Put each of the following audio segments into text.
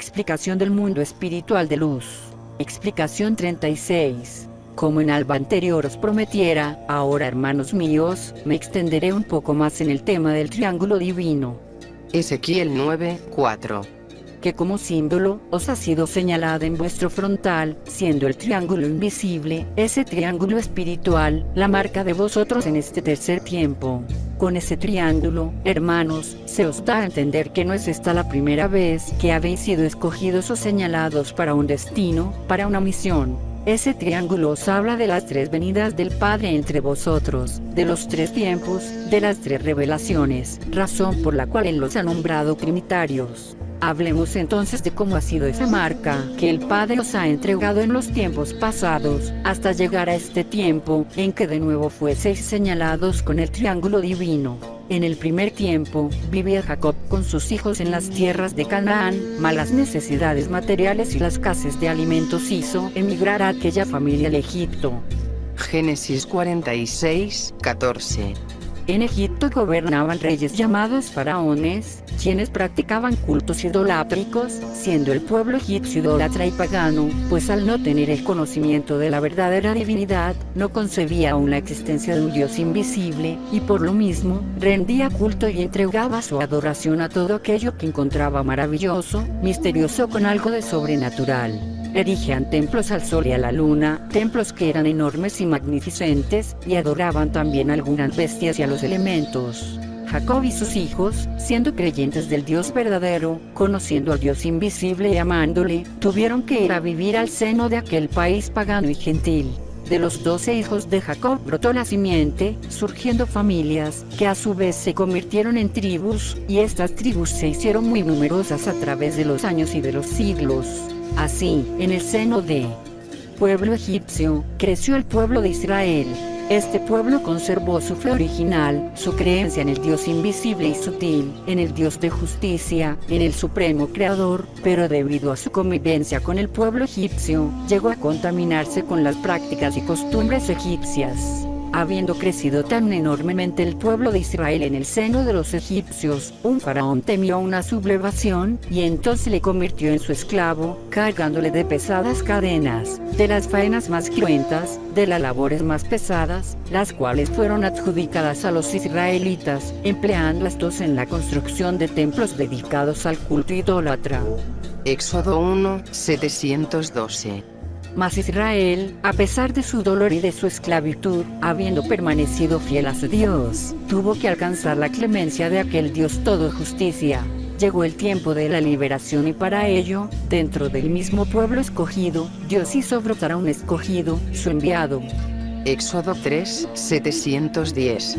Explicación del mundo espiritual de luz. Explicación 36. Como en alba anterior os prometiera, ahora hermanos míos, me extenderé un poco más en el tema del triángulo divino. Ezequiel 9:4. Que como símbolo, os ha sido señalada en vuestro frontal, siendo el triángulo invisible, ese triángulo espiritual, la marca de vosotros en este tercer tiempo. Con ese triángulo, hermanos, se os da a entender que no es esta la primera vez que habéis sido escogidos o señalados para un destino, para una misión. Ese triángulo os habla de las tres venidas del Padre entre vosotros, de los tres tiempos, de las tres revelaciones, razón por la cual Él los ha nombrado trinitarios. Hablemos entonces de cómo ha sido esa marca que el Padre os ha entregado en los tiempos pasados, hasta llegar a este tiempo, en que de nuevo fueseis señalados con el triángulo divino. En el primer tiempo, vivía Jacob con sus hijos en las tierras de Canaán, malas necesidades materiales y la escasez de alimentos hizo emigrar a aquella familia al Egipto. Génesis 46:14. En Egipto gobernaban reyes llamados faraones, quienes practicaban cultos idolátricos, siendo el pueblo egipcio idólatra y pagano, pues al no tener el conocimiento de la verdadera divinidad, no concebía aún la existencia de un Dios invisible, y por lo mismo, rendía culto y entregaba su adoración a todo aquello que encontraba maravilloso, misterioso con algo de sobrenatural. Erigían templos al sol y a la luna, templos que eran enormes y magnificentes, y adoraban también a algunas bestias y a los elementos. Jacob y sus hijos, siendo creyentes del Dios verdadero, conociendo al Dios invisible y amándole, tuvieron que ir a vivir al seno de aquel país pagano y gentil. De los 12 hijos de Jacob brotó la simiente, surgiendo familias, que a su vez se convirtieron en tribus, y estas tribus se hicieron muy numerosas a través de los años y de los siglos. Así, en el seno de pueblo egipcio, creció el pueblo de Israel. Este pueblo conservó su fe original, su creencia en el Dios invisible y sutil, en el Dios de justicia, en el supremo creador, pero debido a su convivencia con el pueblo egipcio, llegó a contaminarse con las prácticas y costumbres egipcias. Habiendo crecido tan enormemente el pueblo de Israel en el seno de los egipcios, un faraón temió una sublevación, y entonces le convirtió en su esclavo, cargándole de pesadas cadenas, de las faenas más cruentas, de las labores más pesadas, las cuales fueron adjudicadas a los israelitas, empleándolas en la construcción de templos dedicados al culto idólatra. Éxodo 1:712. Mas Israel, a pesar de su dolor y de su esclavitud, habiendo permanecido fiel a su Dios, tuvo que alcanzar la clemencia de aquel Dios todo justicia. Llegó el tiempo de la liberación y para ello, dentro del mismo pueblo escogido, Dios hizo brotar a un escogido, su enviado. Éxodo 3:710.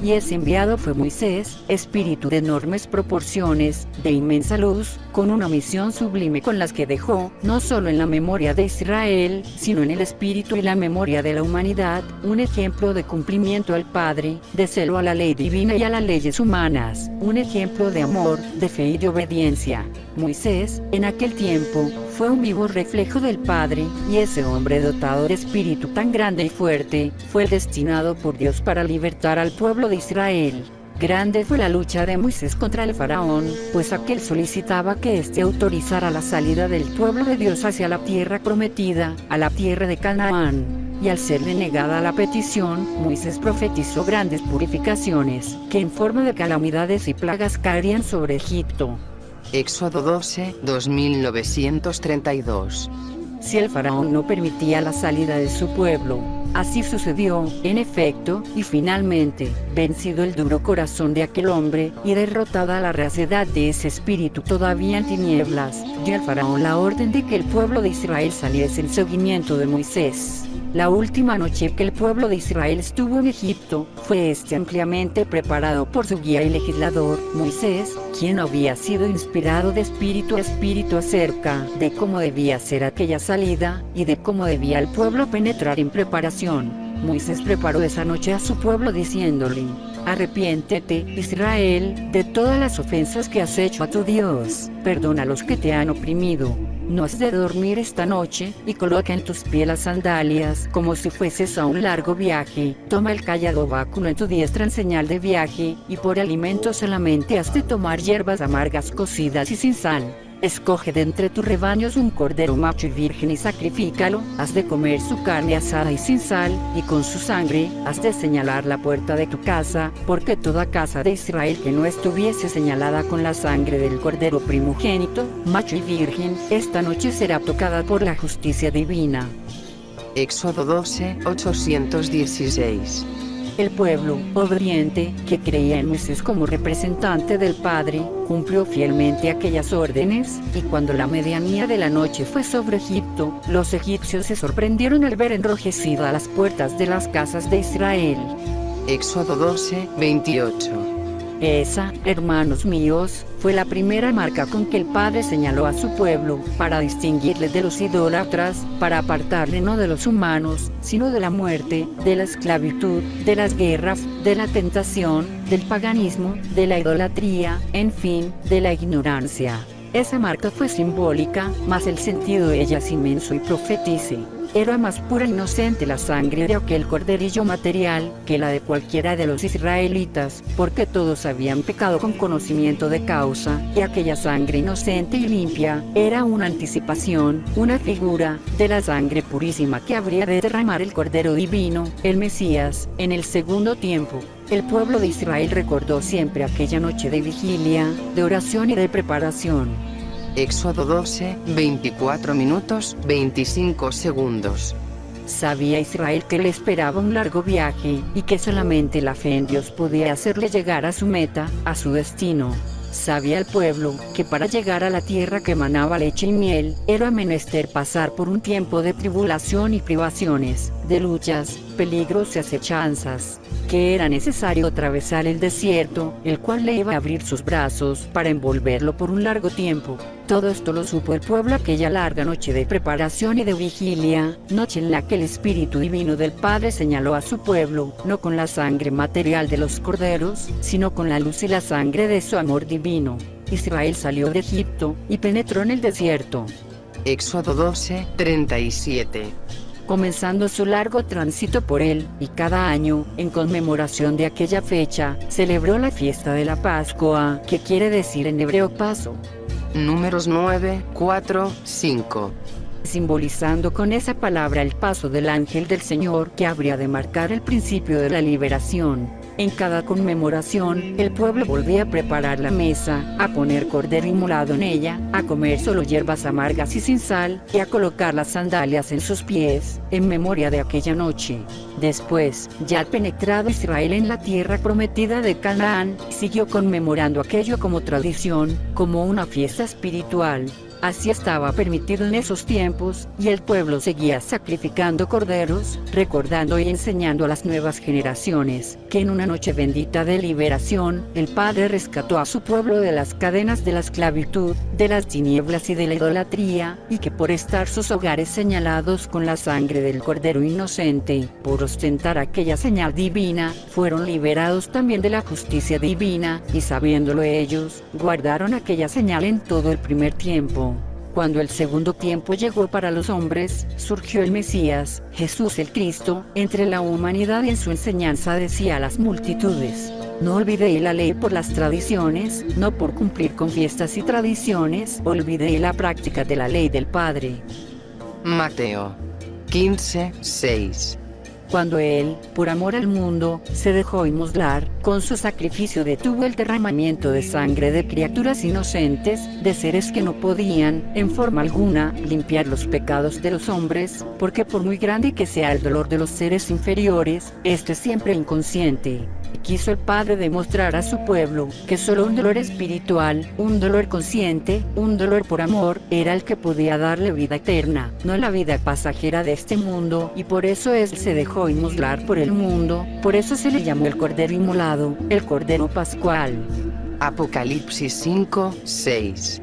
Y ese enviado fue Moisés, espíritu de enormes proporciones, de inmensa luz, con una misión sublime con las que dejó, no solo en la memoria de Israel, sino en el espíritu y la memoria de la humanidad, un ejemplo de cumplimiento al Padre, de celo a la ley divina y a las leyes humanas, un ejemplo de amor, de fe y de obediencia. Moisés, en aquel tiempo, fue un vivo reflejo del Padre, y ese hombre dotado de espíritu tan grande y fuerte, fue destinado por Dios para libertar al pueblo de Israel. Grande fue la lucha de Moisés contra el faraón, pues aquel solicitaba que éste autorizara la salida del pueblo de Dios hacia la tierra prometida, a la tierra de Canaán. Y al serle negada la petición, Moisés profetizó grandes purificaciones, que en forma de calamidades y plagas caerían sobre Egipto. Éxodo 12:2932. Si el faraón no permitía la salida de su pueblo, así sucedió, en efecto, y finalmente, vencido el duro corazón de aquel hombre, y derrotada la racidad de ese espíritu todavía en tinieblas, dio al faraón la orden de que el pueblo de Israel saliese en seguimiento de Moisés. La última noche que el pueblo de Israel estuvo en Egipto, fue este ampliamente preparado por su guía y legislador, Moisés, quien había sido inspirado de espíritu a espíritu acerca de cómo debía ser aquella salida, y de cómo debía el pueblo penetrar en preparación. Moisés preparó esa noche a su pueblo diciéndole: arrepiéntete, Israel, de todas las ofensas que has hecho a tu Dios, perdona a los que te han oprimido. No has de dormir esta noche, y coloca en tus pies las sandalias, como si fueses a un largo viaje. Toma el cayado báculo en tu diestra en señal de viaje, y por alimento solamente has de tomar hierbas amargas cocidas y sin sal. Escoge de entre tus rebaños un cordero macho y virgen y sacrifícalo, has de comer su carne asada y sin sal, y con su sangre, has de señalar la puerta de tu casa, porque toda casa de Israel que no estuviese señalada con la sangre del cordero primogénito, macho y virgen, esta noche será tocada por la justicia divina. Éxodo 12, 816. El pueblo, obediente, que creía en Moisés como representante del Padre, cumplió fielmente aquellas órdenes, y cuando la medianía de la noche fue sobre Egipto, los egipcios se sorprendieron al ver enrojecidas las puertas de las casas de Israel. Éxodo 12, 28. Esa, hermanos míos, fue la primera marca con que el Padre señaló a su pueblo, para distinguirle de los idólatras, para apartarle no de los humanos, sino de la muerte, de la esclavitud, de las guerras, de la tentación, del paganismo, de la idolatría, en fin, de la ignorancia. Esa marca fue simbólica, mas el sentido de ella es inmenso y profetice. Era más pura e inocente la sangre de aquel corderillo material que la de cualquiera de los israelitas, porque todos habían pecado con conocimiento de causa, y aquella sangre inocente y limpia era una anticipación, una figura, de la sangre purísima que habría de derramar el Cordero Divino, el Mesías, en el segundo tiempo. El pueblo de Israel recordó siempre aquella noche de vigilia, de oración y de preparación. Éxodo 12, 24 minutos, 25 segundos. Sabía Israel que le esperaba un largo viaje, y que solamente la fe en Dios podía hacerle llegar a su meta, a su destino. Sabía el pueblo, que para llegar a la tierra que emanaba leche y miel, era menester pasar por un tiempo de tribulación y privaciones, de luchas, peligros y acechanzas, que era necesario atravesar el desierto, el cual le iba a abrir sus brazos para envolverlo por un largo tiempo. Todo esto lo supo el pueblo aquella larga noche de preparación y de vigilia, noche en la que el Espíritu Divino del Padre señaló a su pueblo, no con la sangre material de los corderos, sino con la luz y la sangre de su amor divino. Israel salió de Egipto, y penetró en el desierto. Éxodo 12, 37. Comenzando su largo tránsito por él, y cada año, en conmemoración de aquella fecha, celebró la fiesta de la Pascua, que quiere decir en hebreo paso. Números 9, 4, 5. Simbolizando con esa palabra el paso del ángel del Señor que habría de marcar el principio de la liberación. En cada conmemoración, el pueblo volvía a preparar la mesa, a poner cordero inmolado en ella, a comer solo hierbas amargas y sin sal, y a colocar las sandalias en sus pies, en memoria de aquella noche. Después, ya penetrado Israel en la tierra prometida de Canaán, siguió conmemorando aquello como tradición, como una fiesta espiritual. Así estaba permitido en esos tiempos, y el pueblo seguía sacrificando corderos, recordando y enseñando a las nuevas generaciones, que en una noche bendita de liberación, el Padre rescató a su pueblo de las cadenas de la esclavitud, de las tinieblas y de la idolatría, y que por estar sus hogares señalados con la sangre del cordero inocente, por ostentar aquella señal divina, fueron liberados también de la justicia divina, y sabiéndolo ellos, guardaron aquella señal en todo el primer tiempo. Cuando el segundo tiempo llegó para los hombres, surgió el Mesías, Jesús el Cristo, entre la humanidad, y en su enseñanza decía a las multitudes: no olvidéis la ley por las tradiciones, no por cumplir con fiestas y tradiciones, olvidéis la práctica de la ley del Padre. Mateo 15, 6. Cuando Él, por amor al mundo, se dejó inmolar, con su sacrificio detuvo el derramamiento de sangre de criaturas inocentes, de seres que no podían, en forma alguna, limpiar los pecados de los hombres, porque por muy grande que sea el dolor de los seres inferiores, este es siempre inconsciente. Quiso el Padre demostrar a su pueblo que solo un dolor espiritual, un dolor consciente, un dolor por amor, era el que podía darle vida eterna, no la vida pasajera de este mundo, y por eso Él se dejó inmolar por el mundo, por eso se le llamó el Cordero Inmolado, el Cordero Pascual. Apocalipsis 5, 6.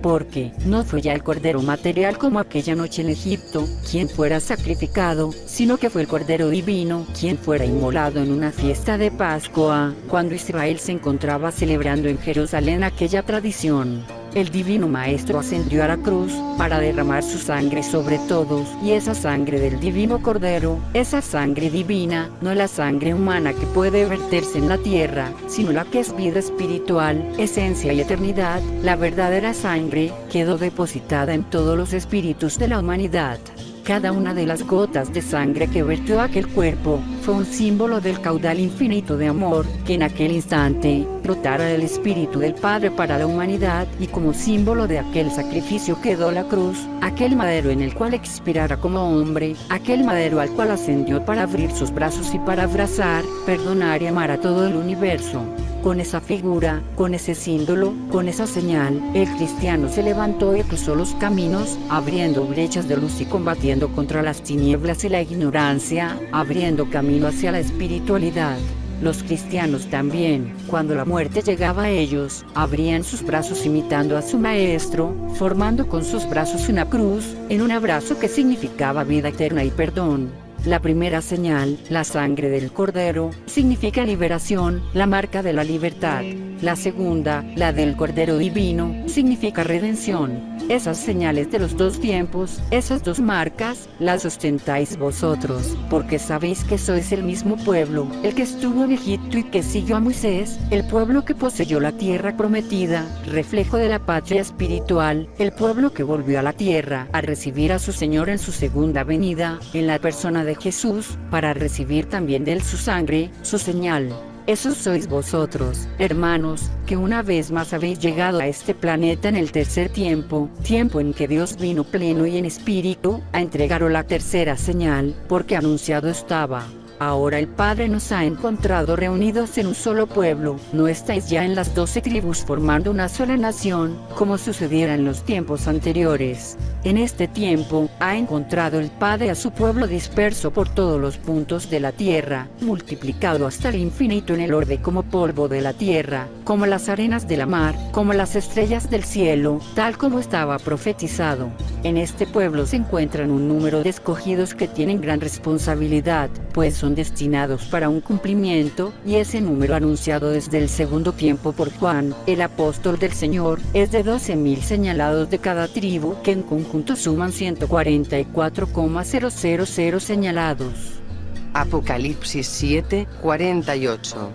Porque no fue ya el cordero material como aquella noche en Egipto, quien fuera sacrificado, sino que fue el Cordero Divino, quien fuera inmolado en una fiesta de Pascua, cuando Israel se encontraba celebrando en Jerusalén aquella tradición. el Divino Maestro ascendió a la cruz, para derramar su sangre sobre todos, y esa sangre del Divino Cordero, esa sangre divina, no la sangre humana que puede verterse en la tierra, sino la que es vida espiritual, esencia y eternidad, la verdadera sangre, quedó depositada en todos los espíritus de la humanidad. Cada una de las gotas de sangre que vertió aquel cuerpo, fue un símbolo del caudal infinito de amor, que en aquel instante, brotara del Espíritu del Padre para la humanidad, y como símbolo de aquel sacrificio quedó la cruz, aquel madero en el cual expirara como hombre, aquel madero al cual ascendió para abrir sus brazos y para abrazar, perdonar y amar a todo el universo. Con esa figura, con ese símbolo, con esa señal, el cristiano se levantó y cruzó los caminos, abriendo brechas de luz y combatiendo contra las tinieblas y la ignorancia, abriendo camino hacia la espiritualidad. Los cristianos también, cuando la muerte llegaba a ellos, abrían sus brazos imitando a su maestro, formando con sus brazos una cruz, en un abrazo que significaba vida eterna y perdón. La primera señal, la sangre del Cordero, significa liberación, la marca de la libertad. La segunda, la del Cordero Divino, significa redención. Esas señales de los dos tiempos, esas dos marcas, las ostentáis vosotros, porque sabéis que sois el mismo pueblo, el que estuvo en Egipto y que siguió a Moisés, el pueblo que poseyó la tierra prometida, reflejo de la patria espiritual, el pueblo que volvió a la tierra a recibir a su Señor en su segunda venida, en la persona de Jesús, para recibir también de él su sangre, su señal. Esos sois vosotros, hermanos, que una vez más habéis llegado a este planeta en el tercer tiempo, tiempo en que Dios vino pleno y en espíritu, a entregaros la tercera señal, porque anunciado estaba. Ahora el Padre nos ha encontrado reunidos en un solo pueblo, no estáis ya en las 12 tribus formando una sola nación, como sucediera en los tiempos anteriores. En este tiempo, ha encontrado el Padre a su pueblo disperso por todos los puntos de la tierra, multiplicado hasta el infinito en el orbe como polvo de la tierra, como las arenas de la mar, como las estrellas del cielo, tal como estaba profetizado. En este pueblo se encuentran un número de escogidos que tienen gran responsabilidad, pues son destinados para un cumplimiento, y ese número anunciado desde el segundo tiempo por Juan, el apóstol del Señor, es de 12.000 señalados de cada tribu, que en conjunto suman 144,000 señalados. Apocalipsis 7, 48.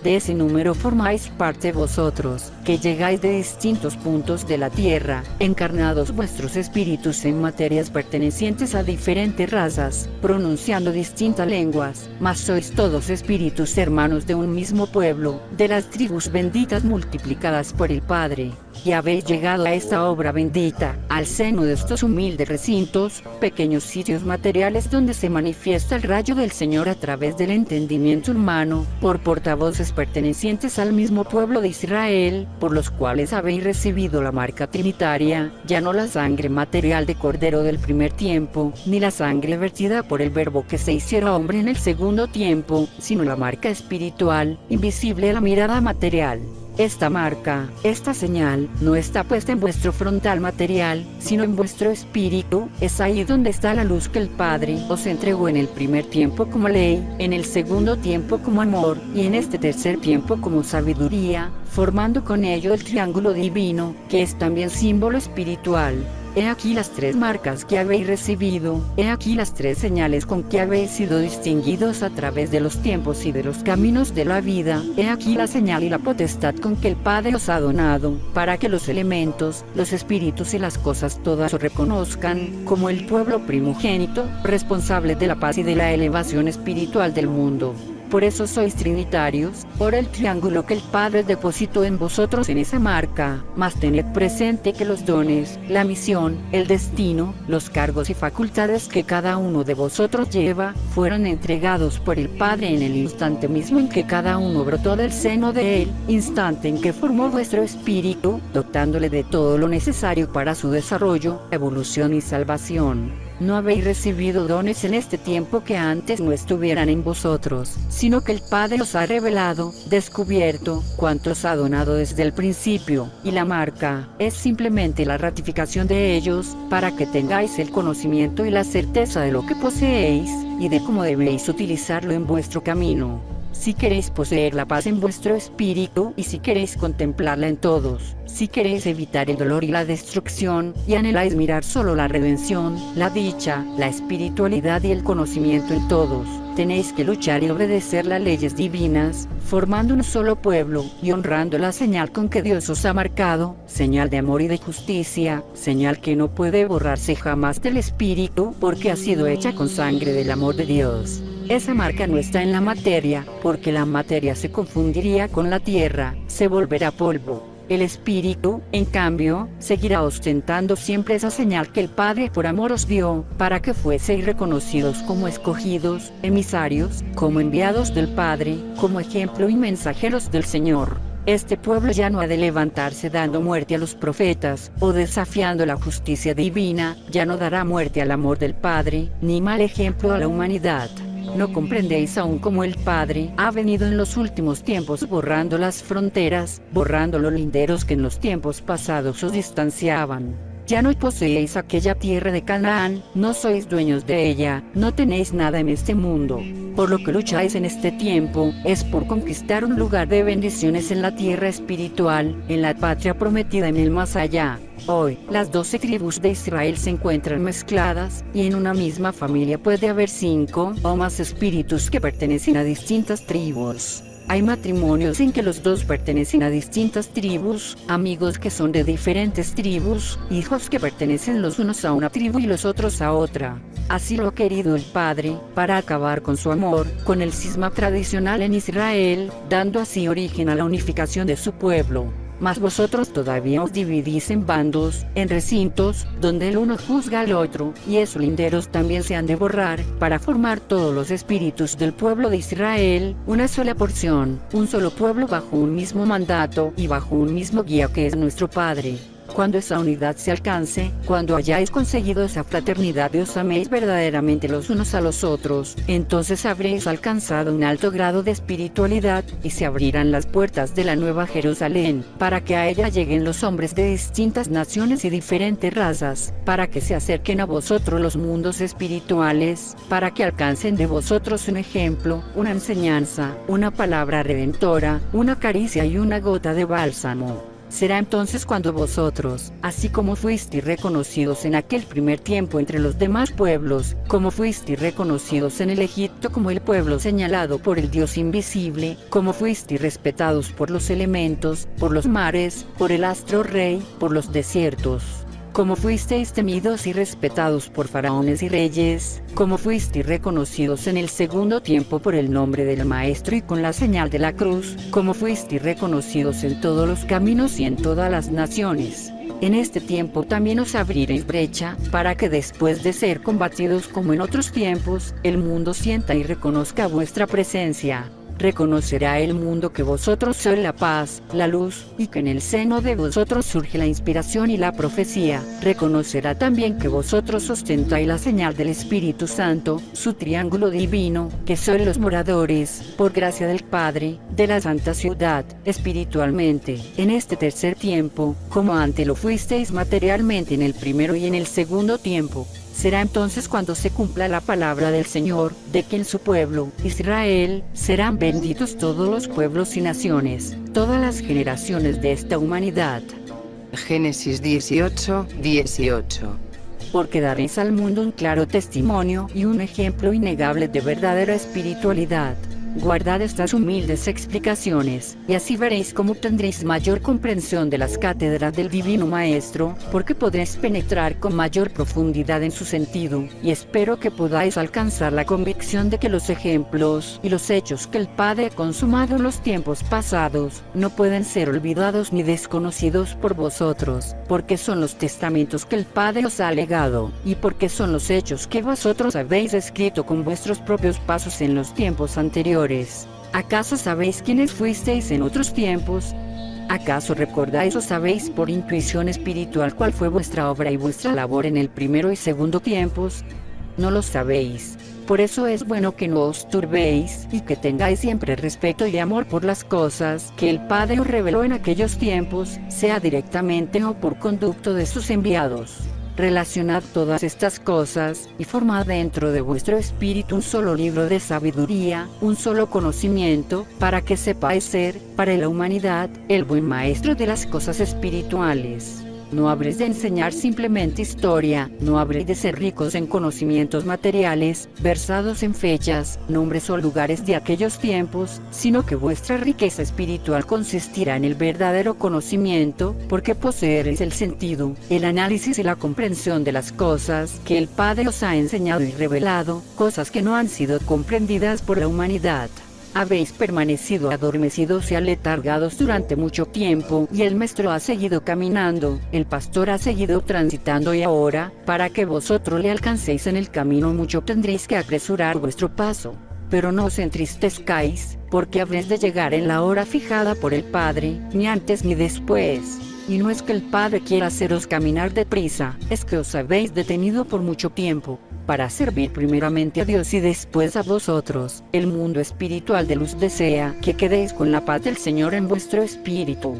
De ese número formáis parte vosotros, que llegáis de distintos puntos de la tierra, encarnados vuestros espíritus en materias pertenecientes a diferentes razas, pronunciando distintas lenguas, mas sois todos espíritus hermanos de un mismo pueblo, de las tribus benditas multiplicadas por el Padre. Y habéis llegado a esta obra bendita, al seno de estos humildes recintos, pequeños sitios materiales donde se manifiesta el rayo del Señor a través del entendimiento humano, por portavoces pertenecientes al mismo pueblo de Israel, por los cuales habéis recibido la marca trinitaria, ya no la sangre material de Cordero del primer tiempo, ni la sangre vertida por el Verbo que se hiciera hombre en el segundo tiempo, sino la marca espiritual, invisible a la mirada material. Esta marca, esta señal, no está puesta en vuestro frontal material, sino en vuestro espíritu. Es ahí donde está la luz que el Padre os entregó en el primer tiempo como ley, en el segundo tiempo como amor, y en este tercer tiempo como sabiduría, formando con ello el triángulo divino, que es también símbolo espiritual. He aquí las tres marcas que habéis recibido, he aquí las tres señales con que habéis sido distinguidos a través de los tiempos y de los caminos de la vida, he aquí la señal y la potestad con que el Padre os ha donado, para que los elementos, los espíritus y las cosas todas os reconozcan, como el pueblo primogénito, responsable de la paz y de la elevación espiritual del mundo. Por eso sois trinitarios, por el triángulo que el Padre depositó en vosotros en esa marca, mas tened presente que los dones, la misión, el destino, los cargos y facultades que cada uno de vosotros lleva, fueron entregados por el Padre en el instante mismo en que cada uno brotó del seno de él, instante en que formó vuestro espíritu, dotándole de todo lo necesario para su desarrollo, evolución y salvación. No habéis recibido dones en este tiempo que antes no estuvieran en vosotros, sino que el Padre os ha revelado, descubierto, cuanto os ha donado desde el principio, y la marca es simplemente la ratificación de ellos, para que tengáis el conocimiento y la certeza de lo que poseéis, y de cómo debéis utilizarlo en vuestro camino. si queréis poseer la paz en vuestro espíritu y si queréis contemplarla en todos, si queréis evitar el dolor y la destrucción, y anheláis mirar solo la redención, la dicha, la espiritualidad y el conocimiento en todos, tenéis que luchar y obedecer las leyes divinas, formando un solo pueblo, y honrando la señal con que Dios os ha marcado, señal de amor y de justicia, señal que no puede borrarse jamás del espíritu, porque ha sido hecha con sangre del amor de Dios. Esa marca no está en la materia, porque la materia se confundiría con la tierra, se volverá polvo. El espíritu, en cambio, seguirá ostentando siempre esa señal que el Padre por amor os dio, para que fueseis reconocidos como escogidos, emisarios, como enviados del Padre, como ejemplo y mensajeros del Señor. Este pueblo ya no ha de levantarse dando muerte a los profetas, o desafiando la justicia divina, ya no dará muerte al amor del Padre, ni mal ejemplo a la humanidad. ¿No comprendéis aún cómo el Padre ha venido en los últimos tiempos borrando las fronteras, borrando los linderos que en los tiempos pasados os distanciaban? Ya no poseéis aquella tierra de Canaán, no sois dueños de ella, no tenéis nada en este mundo. Por lo que lucháis en este tiempo, es por conquistar un lugar de bendiciones en la tierra espiritual, en la patria prometida en el más allá. Hoy, las 12 tribus de Israel se encuentran mezcladas, y en una misma familia puede haber 5 o más espíritus que pertenecen a distintas tribus. Hay matrimonios en que los dos pertenecen a distintas tribus, amigos que son de diferentes tribus, hijos que pertenecen los unos a una tribu y los otros a otra. Así lo ha querido el Padre, para acabar con su amor, con el cisma tradicional en Israel, dando así origen a la unificación de su pueblo. Mas vosotros todavía os dividís en bandos, en recintos, donde el uno juzga al otro, y esos linderos también se han de borrar, para formar todos los espíritus del pueblo de Israel, una sola porción, un solo pueblo bajo un mismo mandato, y bajo un mismo guía que es nuestro Padre. Cuando esa unidad se alcance, cuando hayáis conseguido esa fraternidad y os améis verdaderamente los unos a los otros, entonces habréis alcanzado un alto grado de espiritualidad, y se abrirán las puertas de la nueva Jerusalén, para que a ella lleguen los hombres de distintas naciones y diferentes razas, para que se acerquen a vosotros los mundos espirituales, para que alcancen de vosotros un ejemplo, una enseñanza, una palabra redentora, una caricia y una gota de bálsamo. Será entonces cuando vosotros, así como fuisteis reconocidos en aquel primer tiempo entre los demás pueblos, como fuisteis reconocidos en el Egipto como el pueblo señalado por el Dios invisible, como fuisteis respetados por los elementos, por los mares, por el astro rey, por los desiertos, como fuisteis temidos y respetados por faraones y reyes, como fuisteis reconocidos en el segundo tiempo por el nombre del Maestro y con la señal de la cruz, como fuisteis reconocidos en todos los caminos y en todas las naciones. En este tiempo también os abriréis brecha, para que después de ser combatidos como en otros tiempos, el mundo sienta y reconozca vuestra presencia. Reconocerá el mundo que vosotros sois la paz, la luz, y que en el seno de vosotros surge la inspiración y la profecía. Reconocerá también que vosotros ostentáis la señal del Espíritu Santo, su triángulo divino, que sois los moradores, por gracia del Padre, de la santa ciudad, espiritualmente, en este tercer tiempo, como antes lo fuisteis materialmente en el primero y en el segundo tiempo. Será entonces cuando se cumpla la palabra del Señor, de que en su pueblo, Israel, serán benditos todos los pueblos y naciones, todas las generaciones de esta humanidad. Génesis 18:18. Porque daréis al mundo un claro testimonio y un ejemplo innegable de verdadera espiritualidad. Guardad estas humildes explicaciones, y así veréis cómo tendréis mayor comprensión de las cátedras del Divino Maestro, porque podréis penetrar con mayor profundidad en su sentido, y espero que podáis alcanzar la convicción de que los ejemplos y los hechos que el Padre ha consumado en los tiempos pasados, no pueden ser olvidados ni desconocidos por vosotros, porque son los testamentos que el Padre os ha legado, y porque son los hechos que vosotros habéis escrito con vuestros propios pasos en los tiempos anteriores. ¿Acaso sabéis quiénes fuisteis en otros tiempos? ¿Acaso recordáis o sabéis por intuición espiritual cuál fue vuestra obra y vuestra labor en el primero y segundo tiempos? No lo sabéis. Por eso es bueno que no os turbéis, y que tengáis siempre respeto y amor por las cosas que el Padre os reveló en aquellos tiempos, sea directamente o por conducto de sus enviados. Relacionad todas estas cosas, y formad dentro de vuestro espíritu un solo libro de sabiduría, un solo conocimiento, para que sepáis ser, para la humanidad, el buen maestro de las cosas espirituales. No habréis de enseñar simplemente historia, no habréis de ser ricos en conocimientos materiales, versados en fechas, nombres o lugares de aquellos tiempos, sino que vuestra riqueza espiritual consistirá en el verdadero conocimiento, porque poseeréis el sentido, el análisis y la comprensión de las cosas que el Padre os ha enseñado y revelado, cosas que no han sido comprendidas por la humanidad. Habéis permanecido adormecidos y aletargados durante mucho tiempo, y el maestro ha seguido caminando, el pastor ha seguido transitando, y ahora, para que vosotros le alcancéis en el camino mucho, tendréis que apresurar vuestro paso. Pero no os entristezcáis, porque habréis de llegar en la hora fijada por el Padre, ni antes ni después. Y no es que el Padre quiera haceros caminar deprisa, es que os habéis detenido por mucho tiempo, para servir primeramente a Dios y después a vosotros. El mundo espiritual de luz desea que quedéis con la paz del Señor en vuestro espíritu.